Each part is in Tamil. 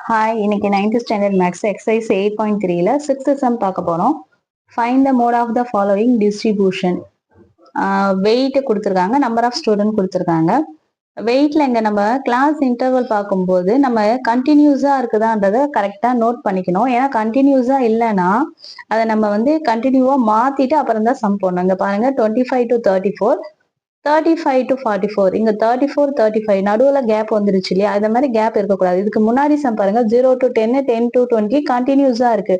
ஹாய், இன்னைக்கு 9th ஸ்டாண்டர்ட் மேக்ஸ் எக்ஸசைஸ் 8.3ல 6th சம் பார்க்க போறோம். Find the mode of the following distribution. Weight கொடுத்துருக்காங்க, நம்பர் ஆஃப் ஸ்டூடெண்ட் கொடுத்துருக்காங்க. வெயிட்ல இங்க நம்ம கிளாஸ் இன்டர்வல் பார்க்கும்போது நம்ம கண்டினியூஸா இருக்குதான்றத கரெக்டா நோட் பண்ணிக்கணும். ஏன்னா கண்டினியூஸா இல்லைன்னா அதை நம்ம வந்து கண்டினியூவா மாத்திட்டு அப்புறம் தான் சம் போடணும். இங்க பாருங்க 25 to 34, 35 to 44. இங்க 34, 35 நடுவுல கேப் வந்துருச்சு இல்லையா? இந்த மாதிரி கேப் இருக்கக்கூடாது. இதுக்கு முன்னாடி சம் பாருங்க 0 to 10, 10 to 20 கண்டினியூஸா இருக்கு.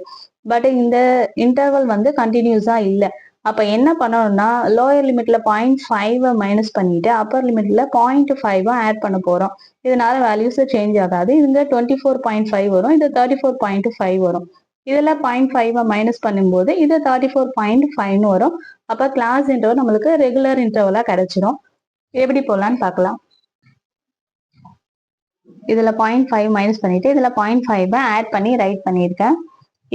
பட் இந்த இன்டர்வல் வந்து கண்டினியூஸா இல்ல. அப்ப என்ன பண்ணணும்னா லோயர் லிமிட்ல 0.5 மைனஸ் பண்ணிட்டு அப்பர் லிமிட்ல 0.5 ஆட் பண்ண போறோம். இதனால வேல்யூஸ் சேஞ்ச் ஆகாது. இங்க 24.5 வரும், இது 34.5 வரும். இதுல 0.5 மைனஸ் பண்ணும்போது இது 34.5 வரும். அப்ப கிளாஸ் இன்டர்வல் நம்மளுக்கு ரெகுலர் இன்டர்வலா கிடைச்சிடும். எப்படி போடலான்னு பார்க்கலாம். இதுல 0.5 மைனஸ் பண்ணிட்டு இதுல 0.5 ஆட் பண்ணி ரைட் பண்ணியிருக்கேன்.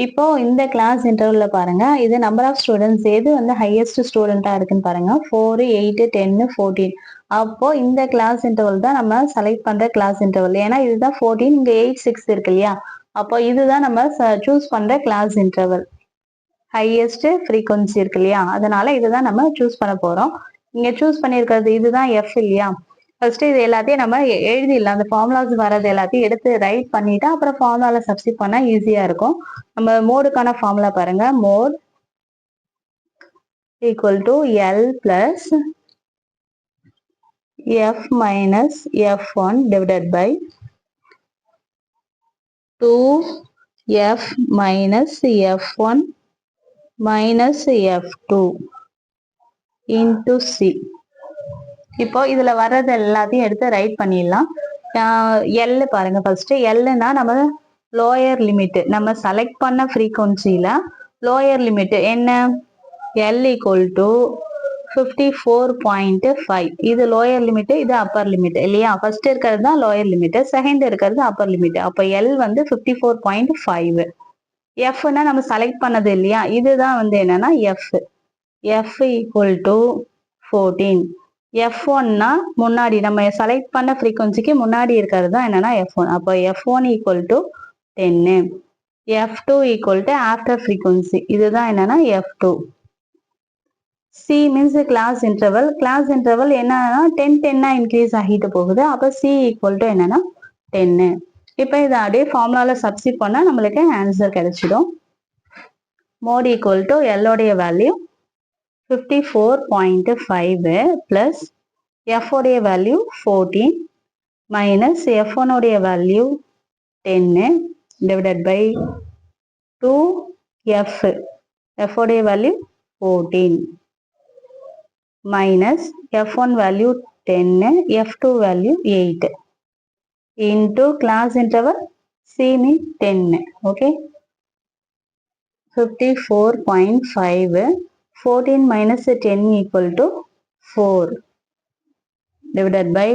இப்போ இந்த கிளாஸ் இன்டர்வல்ல பாருங்க, இது நம்பர் ஆஃப் ஸ்டூடெண்ட்ஸ் எது வந்து ஹையஸ்ட் ஸ்டூடெண்டா இருக்குன்னு பாருங்க. 4, 8, 10, 14. அப்போ இந்த கிளாஸ் இன்டர்வல் தான் நம்ம செலக்ட் பண்ற கிளாஸ் இன்டர்வல். ஏன்னா இதுதான் 14, இங்க 8, 6 இருக்கு இல்லையா? அப்போ இதுதான் நம்ம சூஸ் பண்ற கிளாஸ் இன்டர்வல். ஹையஸ்ட் ஃப்ரீக்வன்சி இருக்கு இல்லையா? அதனால இதுதான் நம்ம சூஸ் பண்ண போறோம். இங்க சூஸ் பண்ணியிருக்கிறது இதுதான் எஃப் இல்லையா? ஃபர்ஸ்ட் இது எல்லாத்தையும் நம்ம எழுதிடலாம். அந்த ஃபார்முலாஸ் வரது எல்லாத்தையும் எடுத்து ரைட் பண்ணிட்டு அப்புறம் ஃபார்முலால சப்ஸ்டிட் பண்ணா ஈஸியா இருக்கும். நம்ம மோடுக்கான ஃபார்முலா பாருங்க. Mode equal to L plus f minus f one divided by 2f minus f one minus f two into c. இப்போ இதுல வர்றது எல்லாத்தையும் எடுத்து ரைட் பண்ணிடலாம். எல் பாருங்க. ஃபர்ஸ்ட் எல்னா நம்ம லோயர் லிமிட், நம்ம செலக்ட் பண்ண ஃப்ரீக்வன்சில லோயர் லிமிட் என்ன? L equal to 54.5. இது லோயர் லிமிட், இது அப்பர் லிமிட் இல்லையா? ஃபர்ஸ்ட் இருக்கிறது தான் லோயர் லிமிட், செகண்ட் இருக்கிறது அப்பர் லிமிட். அப்ப எல் வந்து 54.5. எஃப்னா நம்ம செலக்ட் பண்ணது இல்லையா? இதுதான் வந்து என்னன்னா எஃப். F equal to 14. F1னா முன்னாடி நம்ம செலக்ட் பண்ண ஃப்ரீக்வன்சிக்கு முன்னாடி இருக்கிறது தான் என்னன்னா F1. அப்போ F1 equal to 10. F2 equal to after frequency, இதுதான் என்னன்னா F2. C means class interval. Class interval என்னன்னா 10 10 இன்க்ரீஸ் ஆகிட்டு போகுது. அப்போ C ஈக்குவல் டு என்னன்னா 10. இப்போ இதை அப்படியே ஃபார்முலால சப்ஸ்டிட் பண்ணா நம்மளுக்கு ஆன்சர் கிடைச்சிடும். மோட் ஈக்குவல் டு L உடைய வேல்யூ 54.5 plus F உடைய வேல்யூ 14 minus F1 உடைய value 10 divided by 2F. F உடைய value 14 minus F1 value 10, F2 value 8 into class interval C mean 10. Okay. 54.5. 14 minus 10 equal to 4 divided by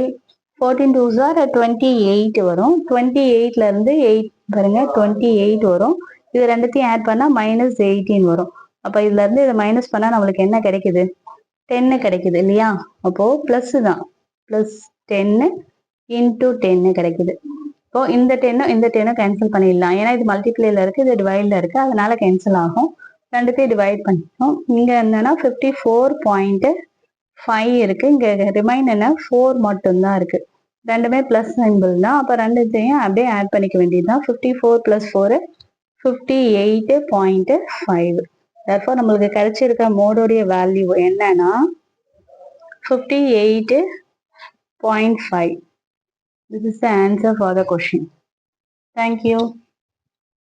14 2s are 28 வரும். 28ல இருந்து 8 பாருங்க 28 வரும். இது ரெண்டுத்தையும் ஆட் பண்ணா minus 18 வரும். அப்ப இதுல இருந்து இதை மைனஸ் பண்ணா நம்மளுக்கு என்ன கிடைக்குது? 10 கிடைக்குது இல்லையா? அப்போ பிளஸ் தான், பிளஸ் 10 இன்டூ 10 கிடைக்குது. இப்போ இந்த 10 கேன்சல் பண்ணிடலாம். ஏன்னா இது மல்டிப்ளேல இருக்கு, இது டிவைட்ல இருக்கு, அதனால கேன்சல் ஆகும். ரெண்டுத்தையும் டிவைட் பண்ணிட்டோம். இங்க என்னன்னா 54.5 இருக்கு. இங்க ரிமைன் என்ன 4 மட்டும்தான் இருக்கு. ரெண்டுமே பிளஸ் சிம்பிள் தான். அப்ப ரெண்டுத்தையும் அப்படியே ஆட் பண்ணிக்க வேண்டியதுதான். 54 plus 4 58.5. therefore நம்மளுக்கு கிடைச்சிருக்க மோடோடைய வேல்யூ என்னன்னா 58.5. This is the answer for the question. Thank you.